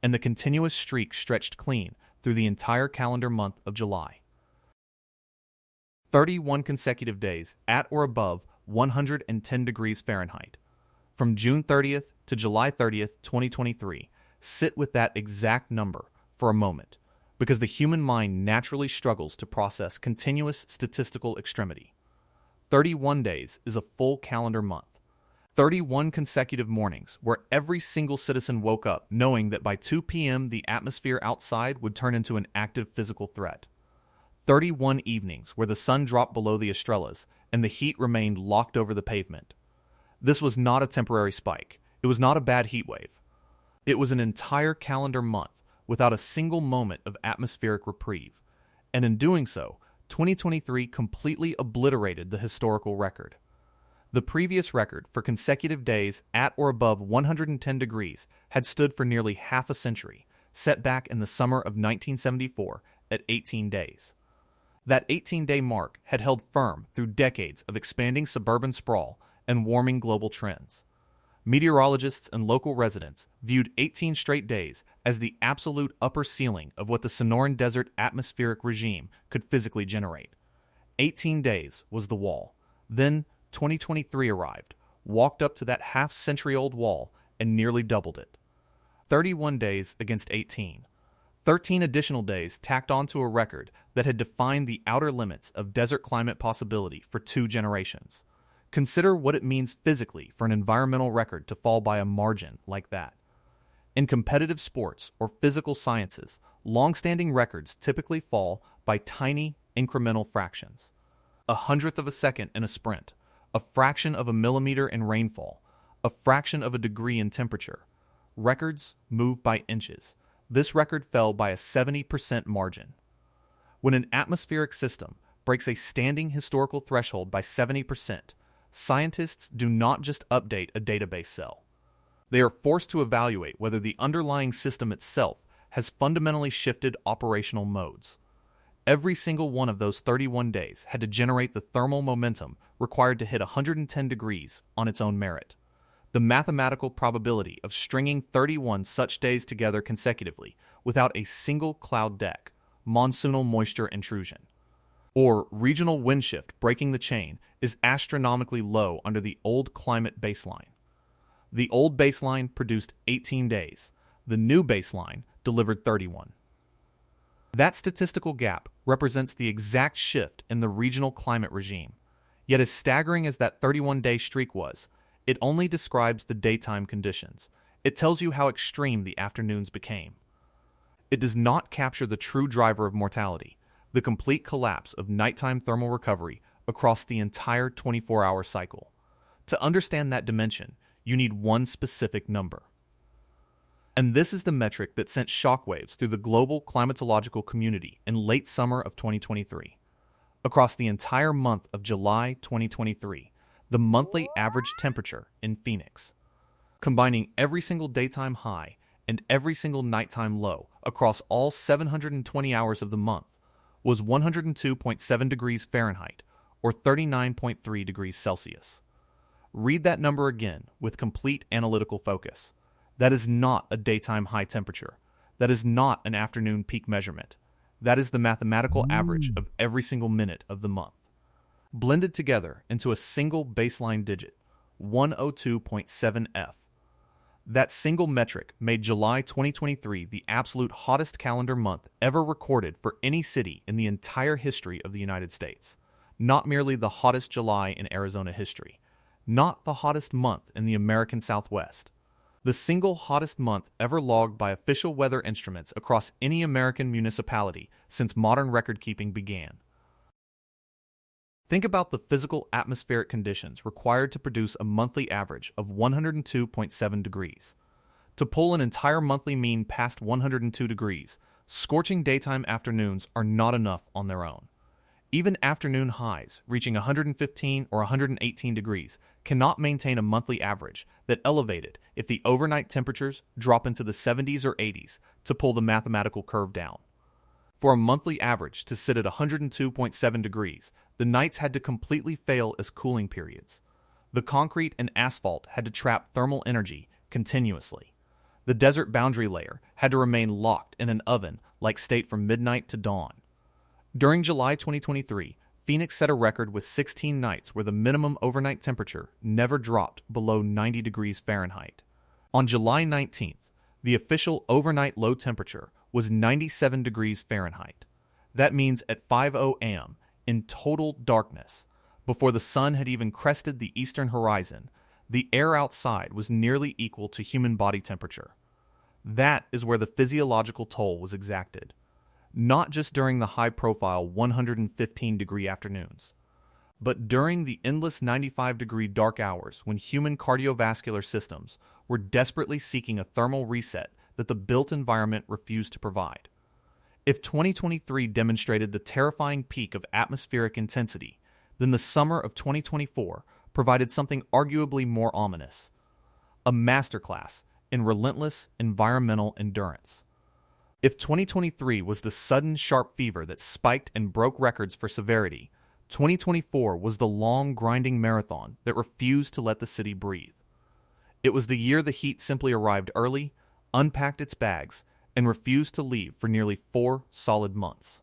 S1: and the continuous streak stretched clean through the entire calendar month of July. 31 consecutive days at or above 110 degrees Fahrenheit. From June 30th to July 30th, 2023, sit with that exact number for a moment, because the human mind naturally struggles to process continuous statistical extremity. 31 days is a full calendar month. 31 consecutive mornings where every single citizen woke up knowing that by 2 p.m. the atmosphere outside would turn into an active physical threat. 31 evenings where the sun dropped below the Estrellas and the heat remained locked over the pavement. This was not a temporary spike. It was not a bad heat wave. It was an entire calendar month without a single moment of atmospheric reprieve. And in doing so, 2023 completely obliterated the historical record. The previous record for consecutive days at or above 110 degrees had stood for nearly half a century, set back in the summer of 1974 at 18 days. That 18-day mark had held firm through decades of expanding suburban sprawl and warming global trends. Meteorologists and local residents viewed 18 straight days as the absolute upper ceiling of what the Sonoran Desert atmospheric regime could physically generate. 18 days was the wall. Then 2023 arrived, walked up to that half-century-old wall, and nearly doubled it. 31 days against 18. 13 additional days tacked onto a record that had defined the outer limits of desert climate possibility for 2 generations. Consider what it means physically for an environmental record to fall by a margin like that. In competitive sports or physical sciences, long-standing records typically fall by tiny, incremental fractions. 1/100th of a second in a sprint, a fraction of a millimeter in rainfall, a fraction of a degree in temperature. Records move by inches. This record fell by a 70% margin. When an atmospheric system breaks a standing historical threshold by 70%, scientists do not just update a database cell. They are forced to evaluate whether the underlying system itself has fundamentally shifted operational modes. Every single one of those 31 days had to generate the thermal momentum required to hit 110 degrees on its own merit. The mathematical probability of stringing 31 such days together consecutively without a single cloud deck, monsoonal moisture intrusion, or regional wind shift breaking the chain is astronomically low under the old climate baseline. The old baseline produced 18 days. The new baseline delivered 31. That statistical gap represents the exact shift in the regional climate regime. Yet as staggering as that 31-day streak was, it only describes the daytime conditions. It tells you how extreme the afternoons became. It does not capture the true driver of mortality, the complete collapse of nighttime thermal recovery across the entire 24-hour cycle. To understand that dimension, you need one specific number. And this is the metric that sent shockwaves through the global climatological community in late summer of 2023. Across the entire month of July 2023, the monthly average temperature in Phoenix, combining every single daytime high and every single nighttime low across all 720 hours of the month, was 102.7 degrees Fahrenheit, or 39.3 degrees Celsius. Read that number again with complete analytical focus. That is not a daytime high temperature. That is not an afternoon peak measurement. That is the mathematical average of every single minute of the month, blended together into a single baseline digit, 102.7 F. That single metric made July 2023 the absolute hottest calendar month ever recorded for any city in the entire history of the United States. Not merely the hottest July in Arizona history, not the hottest month in the American Southwest. The single hottest month ever logged by official weather instruments across any American municipality since modern record-keeping began. Think about the physical atmospheric conditions required to produce a monthly average of 102.7 degrees. To pull an entire monthly mean past 102 degrees, scorching daytime afternoons are not enough on their own. Even afternoon highs, reaching 115 or 118 degrees, cannot maintain a monthly average that elevated if the overnight temperatures drop into the 70s or 80s to pull the mathematical curve down. For a monthly average to sit at 102.7 degrees, the nights had to completely fail as cooling periods. The concrete and asphalt had to trap thermal energy continuously. The desert boundary layer had to remain locked in an oven-like state from midnight to dawn. During July 2023, Phoenix set a record with 16 nights where the minimum overnight temperature never dropped below 90 degrees Fahrenheit. On July 19th, the official overnight low temperature was 97 degrees Fahrenheit. That means at 5:00 a.m., in total darkness, before the sun had even crested the eastern horizon, the air outside was nearly equal to human body temperature. That is where the physiological toll was exacted. Not just during the high-profile 115-degree afternoons, but during the endless 95-degree dark hours when human cardiovascular systems were desperately seeking a thermal reset that the built environment refused to provide. If 2023 demonstrated the terrifying peak of atmospheric intensity, then the summer of 2024 provided something arguably more ominous: a masterclass in relentless environmental endurance. If 2023 was the sudden sharp fever that spiked and broke records for severity, 2024 was the long grinding marathon that refused to let the city breathe. It was the year the heat simply arrived early, unpacked its bags, and refused to leave for nearly 4 solid months.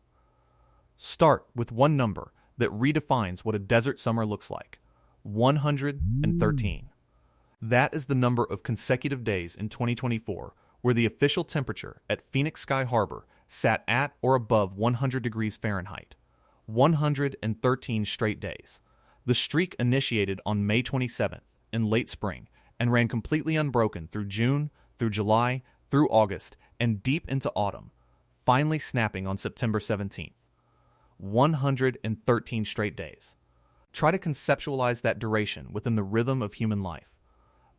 S1: Start with one number that redefines what a desert summer looks like: 113. That is the number of consecutive days in 2024 where the official temperature at Phoenix Sky Harbor sat at or above 100 degrees Fahrenheit. 113 straight days. The streak initiated on May 27th in late spring and ran completely unbroken through June, through July, through August, and deep into autumn, finally snapping on September 17th. 113 straight days. Try to conceptualize that duration within the rhythm of human life.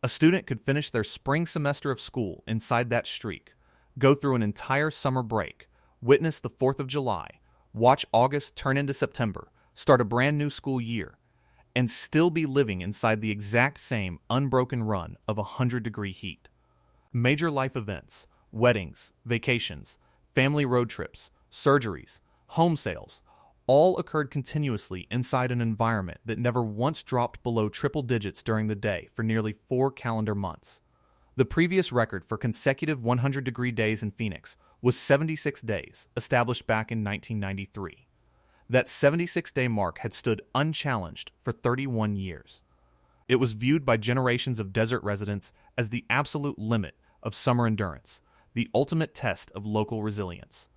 S1: A student could finish their spring semester of school inside that streak, go through an entire summer break, witness the 4th of July, watch August turn into September, start a brand new school year, and still be living inside the exact same unbroken run of 100-degree heat. Major life events, weddings, vacations, family road trips, surgeries, home sales, all occurred continuously inside an environment that never once dropped below triple digits during the day for nearly 4 calendar months. The previous record for consecutive 100-degree days in Phoenix was 76 days, established back in 1993. That 76-day mark had stood unchallenged for 31 years. It was viewed by generations of desert residents as the absolute limit of summer endurance, the ultimate test of local resilience.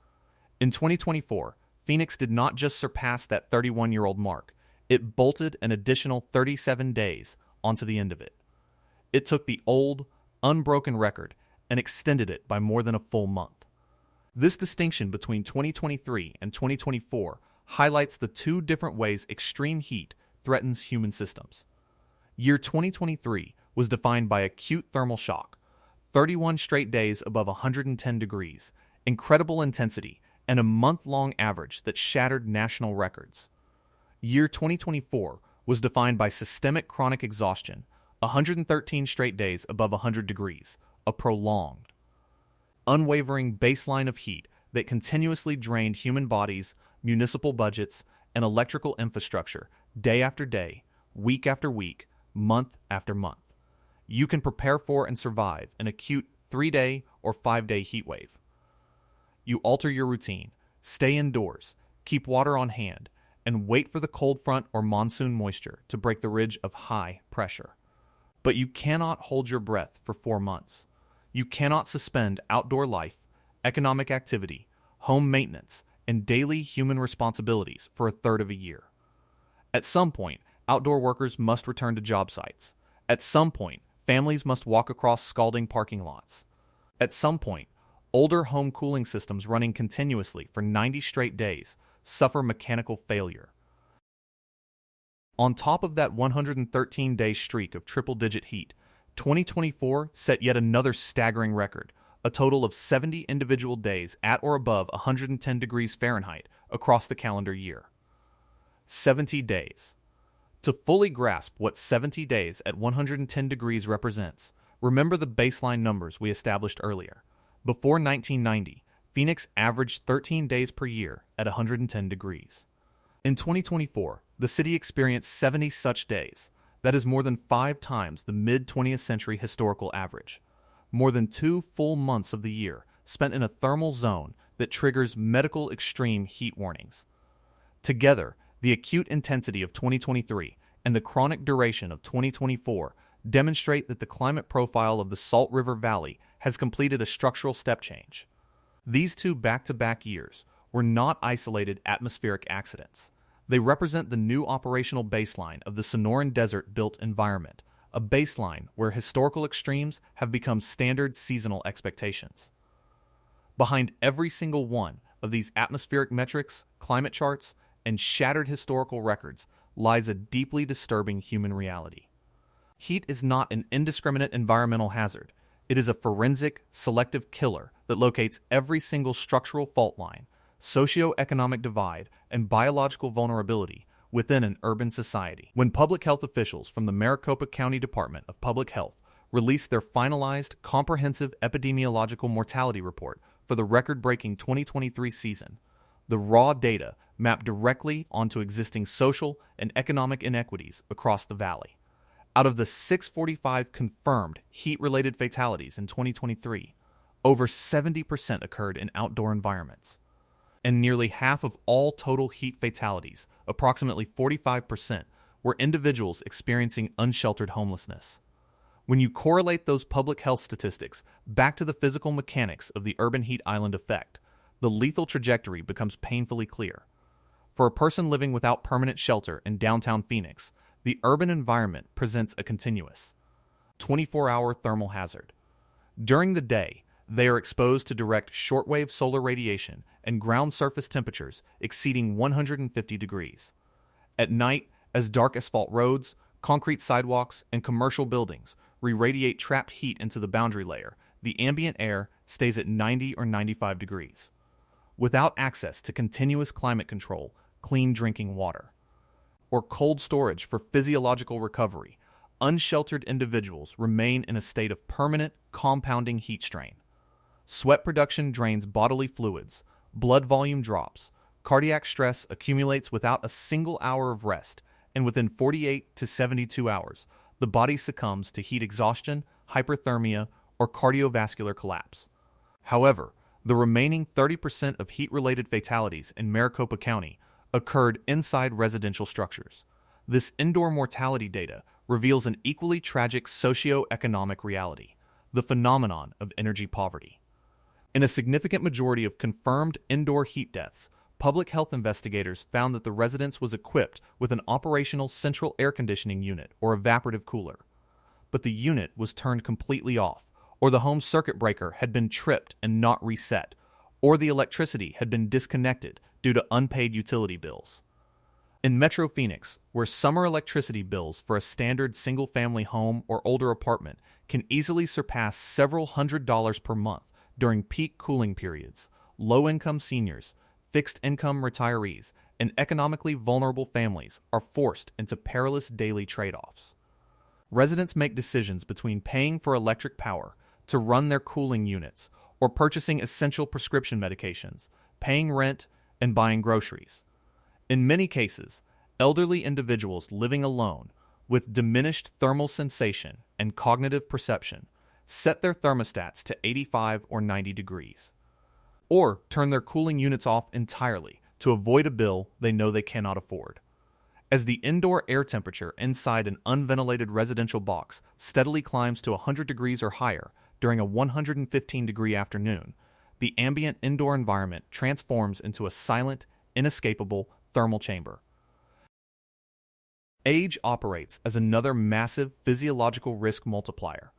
S1: In 2024, Phoenix did not just surpass that 31-year-old mark, it bolted an additional 37 days onto the end of it. It took the old, unbroken record and extended it by more than a full month. This distinction between 2023 and 2024 highlights the two different ways extreme heat threatens human systems. Year 2023 was defined by acute thermal shock, 31 straight days above 110 degrees, incredible intensity, and a month-long average that shattered national records. Year 2024 was defined by systemic chronic exhaustion, 113 straight days above 100 degrees, a prolonged, unwavering baseline of heat that continuously drained human bodies, municipal budgets, and electrical infrastructure day after day, week after week, month after month. You can prepare for and survive an acute 3-day or 5-day heat wave. You alter your routine, Stay indoors, keep water on hand, and wait for the cold front or monsoon moisture to break the ridge of high pressure. But you cannot hold your breath for 4 months. You cannot suspend outdoor life, economic activity, home maintenance, and daily human responsibilities for a third of a year. At some point, outdoor workers must return to job sites. At some point, families must walk across scalding parking lots. At some point, older home cooling systems running continuously for 90 straight days suffer mechanical failure. On top of that 113-day streak of triple-digit heat, 2024 set yet another staggering record, a total of 70 individual days at or above 110 degrees Fahrenheit across the calendar year. 70 days. To fully grasp what 70 days at 110 degrees represents, remember the baseline numbers we established earlier. Before 1990, Phoenix averaged 13 days per year at 110 degrees. In 2024, the city experienced 70 such days. That is more than 5 times the mid-20th century historical average. More than 2 full months of the year spent in a thermal zone that triggers medical extreme heat warnings. Together, the acute intensity of 2023 and the chronic duration of 2024 demonstrate that the climate profile of the Salt River Valley has completed a structural step change. These 2 back-to-back years were not isolated atmospheric accidents. They represent the new operational baseline of the Sonoran Desert-built environment, a baseline where historical extremes have become standard seasonal expectations. Behind every single one of these atmospheric metrics, climate charts, and shattered historical records lies a deeply disturbing human reality. Heat is not an indiscriminate environmental hazard. It is a forensic, selective killer that locates every single structural fault line, socioeconomic divide, and biological vulnerability within an urban society. When public health officials from the Maricopa County Department of Public Health released their finalized, comprehensive epidemiological mortality report for the record-breaking 2023 season, the raw data mapped directly onto existing social and economic inequities across the valley. Out of the 645 confirmed heat-related fatalities in 2023, over 70% occurred in outdoor environments. And nearly half of all total heat fatalities, approximately 45%, were individuals experiencing unsheltered homelessness. When you correlate those public health statistics back to the physical mechanics of the urban heat island effect, the lethal trajectory becomes painfully clear. For a person living without permanent shelter in downtown Phoenix, the urban environment presents a continuous 24-hour thermal hazard. During the day, they are exposed to direct shortwave solar radiation and ground surface temperatures exceeding 150 degrees. At night, as dark asphalt roads, concrete sidewalks, and commercial buildings re-radiate trapped heat into the boundary layer, the ambient air stays at 90 or 95 degrees. Without access to continuous climate control, clean drinking water, or cold storage for physiological recovery, unsheltered individuals remain in a state of permanent, compounding heat strain. Sweat production drains bodily fluids, blood volume drops, cardiac stress accumulates without a single hour of rest, and within 48 to 72 hours, the body succumbs to heat exhaustion, hyperthermia, or cardiovascular collapse. However, the remaining 30% of heat-related fatalities in Maricopa County occurred inside residential structures. This indoor mortality data reveals an equally tragic socio-economic reality, the phenomenon of energy poverty. In a significant majority of confirmed indoor heat deaths, public health investigators found that the residence was equipped with an operational central air conditioning unit or evaporative cooler. But the unit was turned completely off, or the home circuit breaker had been tripped and not reset, or the electricity had been disconnected due to unpaid utility bills. In Metro Phoenix, where summer electricity bills for a standard single-family home or older apartment can easily surpass several $100s per month during peak cooling periods, low-income seniors, fixed-income retirees, and economically vulnerable families are forced into perilous daily trade-offs. Residents make decisions between paying for electric power to run their cooling units or purchasing essential prescription medications, paying rent, and buying groceries. In many cases, elderly individuals living alone with diminished thermal sensation and cognitive perception set their thermostats to 85 or 90 degrees. or turn their cooling units off entirely to avoid a bill they know they cannot afford. As the indoor air temperature inside an unventilated residential box steadily climbs to 100 degrees or higher during a 115-degree afternoon, the ambient indoor environment transforms into a silent, inescapable thermal chamber. Age operates as another massive physiological risk multiplier.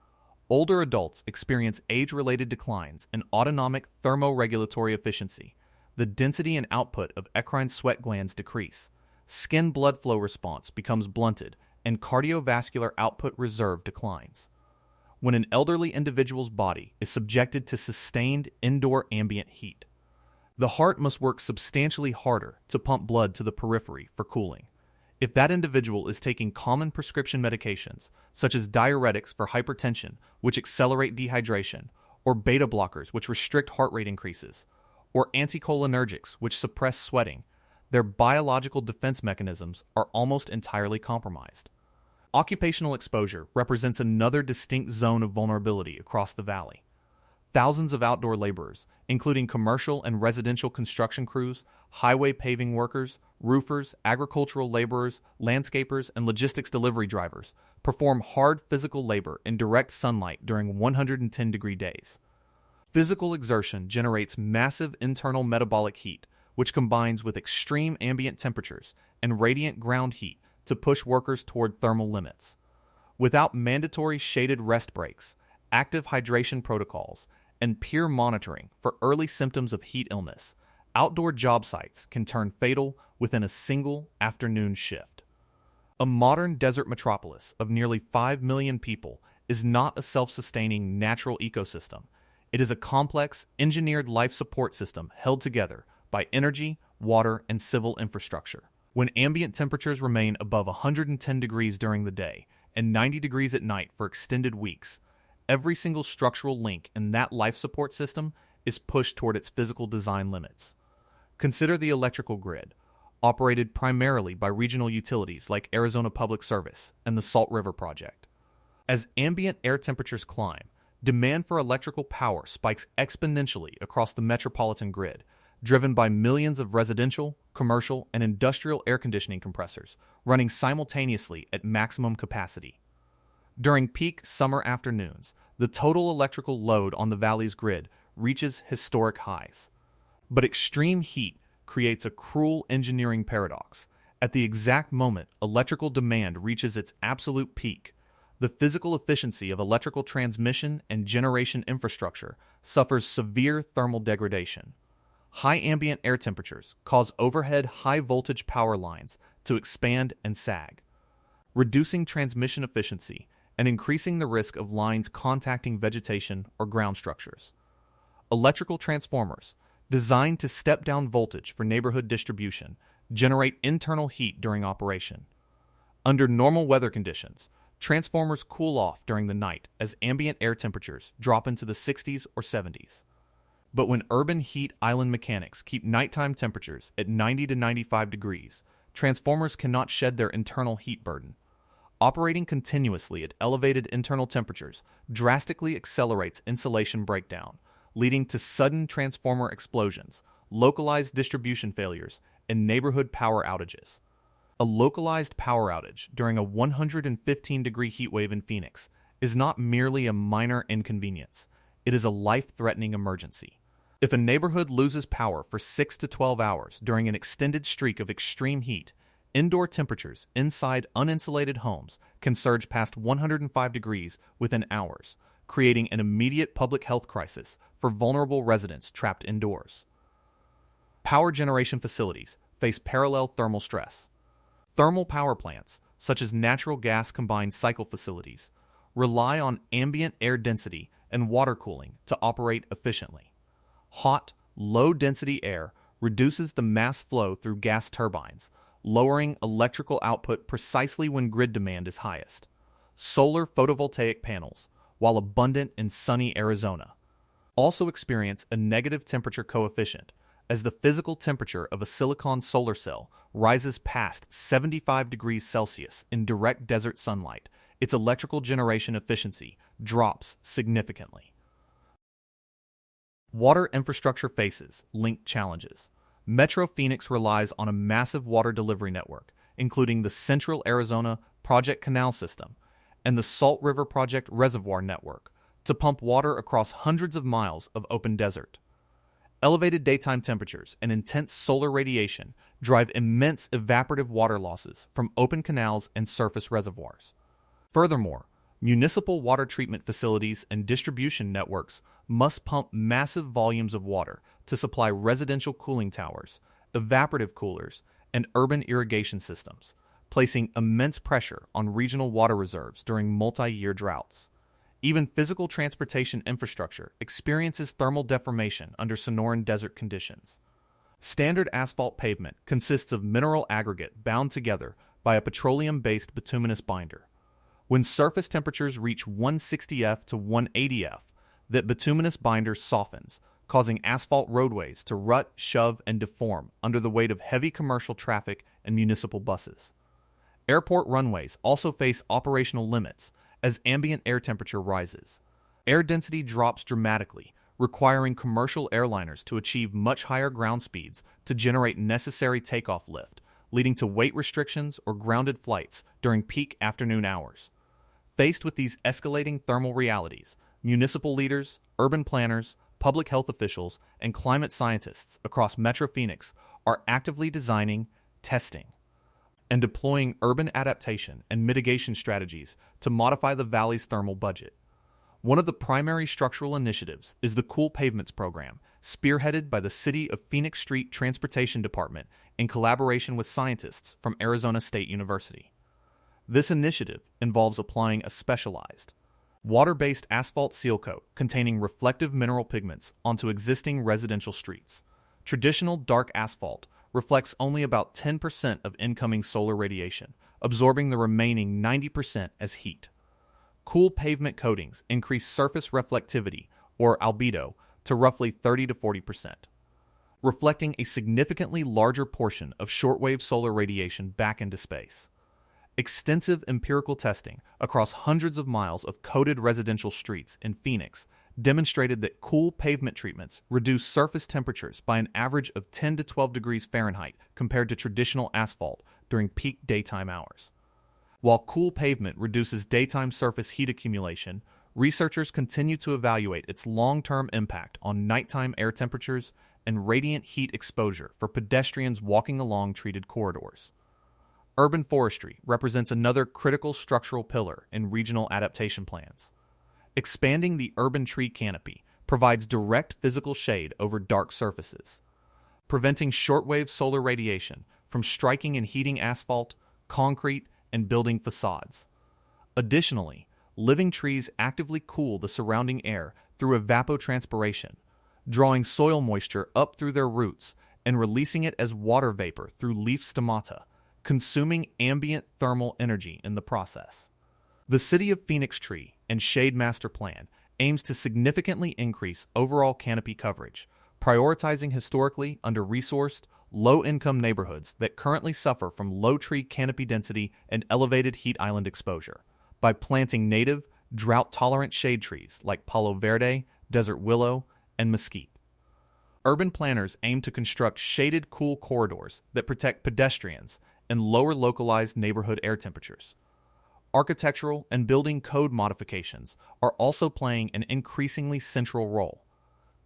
S1: Older adults experience age-related declines in autonomic thermoregulatory efficiency. The density and output of eccrine sweat glands decrease. Skin blood flow response becomes blunted, and cardiovascular output reserve declines. When an elderly individual's body is subjected to sustained indoor ambient heat, the heart must work substantially harder to pump blood to the periphery for cooling. If that individual is taking common prescription medications, such as diuretics for hypertension, which accelerate dehydration, or beta blockers, which restrict heart rate increases, or anticholinergics, which suppress sweating, their biological defense mechanisms are almost entirely compromised. Occupational exposure represents another distinct zone of vulnerability across the valley. Thousands of outdoor laborers, including commercial and residential construction crews, highway paving workers, roofers, agricultural laborers, landscapers, and logistics delivery drivers, perform hard physical labor in direct sunlight during 110-degree days. Physical exertion generates massive internal metabolic heat, which combines with extreme ambient temperatures and radiant ground heat to push workers toward thermal limits. Without mandatory shaded rest breaks, active hydration protocols, and peer monitoring for early symptoms of heat illness, outdoor job sites can turn fatal within a single afternoon shift. A modern desert metropolis of nearly 5 million people is not a self-sustaining natural ecosystem. It is a complex, engineered life support system held together by energy, water, and civil infrastructure. When ambient temperatures remain above 110 degrees during the day and 90 degrees at night for extended weeks, every single structural link in that life support system is pushed toward its physical design limits. Consider the electrical grid, operated primarily by regional utilities like Arizona Public Service and the Salt River Project. As ambient air temperatures climb, demand for electrical power spikes exponentially across the metropolitan grid, driven by millions of residential, commercial, and industrial air conditioning compressors running simultaneously at maximum capacity. During peak summer afternoons, the total electrical load on the valley's grid reaches historic highs. But extreme heat creates a cruel engineering paradox. At the exact moment electrical demand reaches its absolute peak, the physical efficiency of electrical transmission and generation infrastructure suffers severe thermal degradation. High ambient air temperatures cause overhead high-voltage power lines to expand and sag, reducing transmission efficiency and increasing the risk of lines contacting vegetation or ground structures. Electrical transformers, designed to step down voltage for neighborhood distribution, generate internal heat during operation. Under normal weather conditions, transformers cool off during the night as ambient air temperatures drop into the 60s or 70s. But when urban heat island mechanics keep nighttime temperatures at 90 to 95 degrees, transformers cannot shed their internal heat burden. Operating continuously at elevated internal temperatures drastically accelerates insulation breakdown, leading to sudden transformer explosions, localized distribution failures, and neighborhood power outages. A localized power outage during a 115-degree heat wave in Phoenix is not merely a minor inconvenience. It is a life-threatening emergency. If a neighborhood loses power for 6 to 12 hours during an extended streak of extreme heat, indoor temperatures inside uninsulated homes can surge past 105 degrees within hours, creating an immediate public health crisis for vulnerable residents trapped indoors. Power generation facilities face parallel thermal stress. Thermal power plants, such as natural gas combined cycle facilities, rely on ambient air density and water cooling to operate efficiently. Hot, low-density air reduces the mass flow through gas turbines, lowering electrical output precisely when grid demand is highest. Solar photovoltaic panels, while abundant in sunny Arizona, also experience a negative temperature coefficient as the physical temperature of a silicon solar cell rises past 75 degrees Celsius in direct desert sunlight. Its electrical generation efficiency drops significantly. Water infrastructure faces linked challenges. Metro Phoenix relies on a massive water delivery network, including the Central Arizona Project Canal System and the Salt River Project Reservoir Network, to pump water across hundreds of miles of open desert. Elevated daytime temperatures and intense solar radiation drive immense evaporative water losses from open canals and surface reservoirs. Furthermore, municipal water treatment facilities and distribution networks must pump massive volumes of water to supply residential cooling towers, evaporative coolers, and urban irrigation systems, placing immense pressure on regional water reserves during multi-year droughts. Even physical transportation infrastructure experiences thermal deformation under Sonoran desert conditions. Standard asphalt pavement consists of mineral aggregate bound together by a petroleum-based bituminous binder. When surface temperatures reach 160F to 180F, that bituminous binder softens, causing asphalt roadways to rut, shove, and deform under the weight of heavy commercial traffic and municipal buses. Airport runways also face operational limits as ambient air temperature rises. Air density drops dramatically, requiring commercial airliners to achieve much higher ground speeds to generate necessary takeoff lift, leading to weight restrictions or grounded flights during peak afternoon hours. Faced with these escalating thermal realities, municipal leaders, urban planners, public health officials, and climate scientists across Metro Phoenix are actively designing, testing, and deploying urban adaptation and mitigation strategies to modify the valley's thermal budget. One of the primary structural initiatives is the Cool Pavements Program, spearheaded by the City of Phoenix Street Transportation Department in collaboration with scientists from Arizona State University. This initiative involves applying a specialized, water-based asphalt seal coat containing reflective mineral pigments onto existing residential streets. Traditional dark asphalt reflects only about 10% of incoming solar radiation, absorbing the remaining 90% as heat. Cool pavement coatings increase surface reflectivity, or albedo, to roughly 30 to 40%, reflecting a significantly larger portion of shortwave solar radiation back into space. Extensive empirical testing across hundreds of miles of coated residential streets in Phoenix demonstrated that cool pavement treatments reduce surface temperatures by an average of 10 to 12 degrees Fahrenheit compared to traditional asphalt during peak daytime hours. While cool pavement reduces daytime surface heat accumulation, researchers continue to evaluate its long-term impact on nighttime air temperatures and radiant heat exposure for pedestrians walking along treated corridors. Urban forestry represents another critical structural pillar in regional adaptation plans. Expanding the urban tree canopy provides direct physical shade over dark surfaces, preventing shortwave solar radiation from striking and heating asphalt, concrete, and building facades. Additionally, living trees actively cool the surrounding air through evapotranspiration, drawing soil moisture up through their roots and releasing it as water vapor through leaf stomata, consuming ambient thermal energy in the process. The City of Phoenix Tree and Shade Master Plan aims to significantly increase overall canopy coverage, prioritizing historically under-resourced, low-income neighborhoods that currently suffer from low tree canopy density and elevated heat island exposure, by planting native, drought-tolerant shade trees like Palo Verde, desert willow, and mesquite. Urban planners aim to construct shaded cool corridors that protect pedestrians and lower localized neighborhood air temperatures. Architectural and building code modifications are also playing an increasingly central role.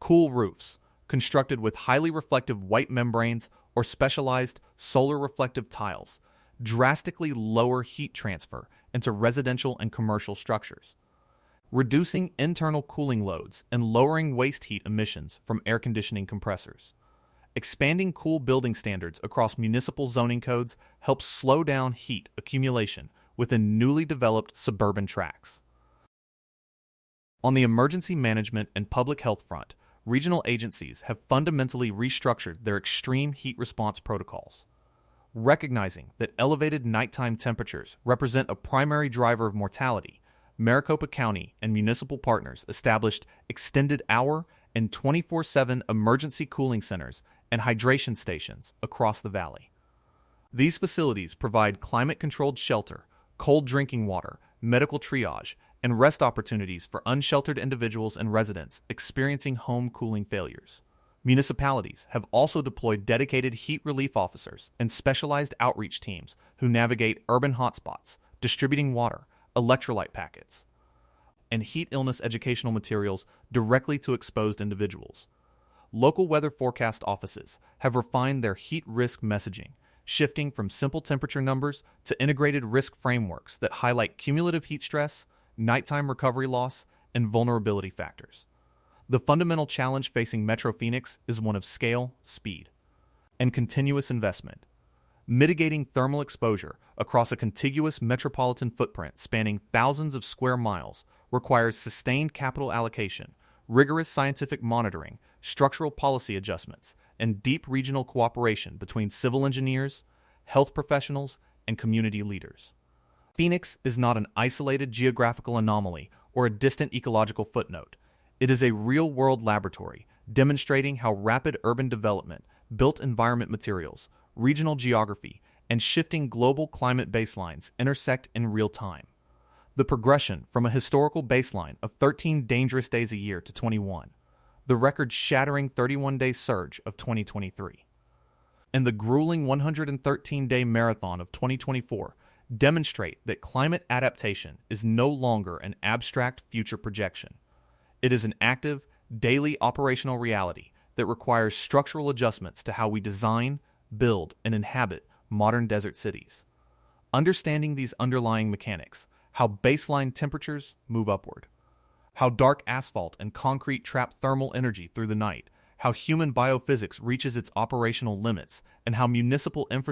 S1: Cool roofs, constructed with highly reflective white membranes or specialized solar reflective tiles, drastically lower heat transfer into residential and commercial structures, reducing internal cooling loads and lowering waste heat emissions from air conditioning compressors. Expanding cool building standards across municipal zoning codes helps slow down heat accumulation within newly developed suburban tracts. On the emergency management and public health front, regional agencies have fundamentally restructured their extreme heat response protocols. Recognizing that elevated nighttime temperatures represent a primary driver of mortality, Maricopa County and municipal partners established extended hour and 24/7 emergency cooling centers and hydration stations across the valley. These facilities provide climate-controlled shelter, cold drinking water, medical triage, and rest opportunities for unsheltered individuals and residents experiencing home cooling failures. Municipalities have also deployed dedicated heat relief officers and specialized outreach teams who navigate urban hotspots, distributing water, electrolyte packets, and heat illness educational materials directly to exposed individuals. Local weather forecast offices have refined their heat risk messaging, shifting from simple temperature numbers to integrated risk frameworks that highlight cumulative heat stress, nighttime recovery loss, and vulnerability factors. The fundamental challenge facing Metro Phoenix is one of scale, speed, and continuous investment. Mitigating thermal exposure across a contiguous metropolitan footprint spanning thousands of square miles requires sustained capital allocation, rigorous scientific monitoring, structural policy adjustments, and deep regional cooperation between civil engineers, health professionals, and community leaders. Phoenix is not an isolated geographical anomaly or a distant ecological footnote. It is a real-world laboratory demonstrating how rapid urban development, built environment materials, regional geography, and shifting global climate baselines intersect in real time. The progression from a historical baseline of 13 dangerous days a year to 21, the record-shattering 31-day surge of 2023, and the grueling 113-day marathon of 2024 demonstrate that climate adaptation is no longer an abstract future projection. It is an active, daily operational reality that requires structural adjustments to how we design, build, and inhabit modern desert cities. Understanding these underlying mechanics, how baseline temperatures move upward, how dark asphalt and concrete trap thermal energy through the night, how human biophysics reaches its operational limits, and how municipal infrastructure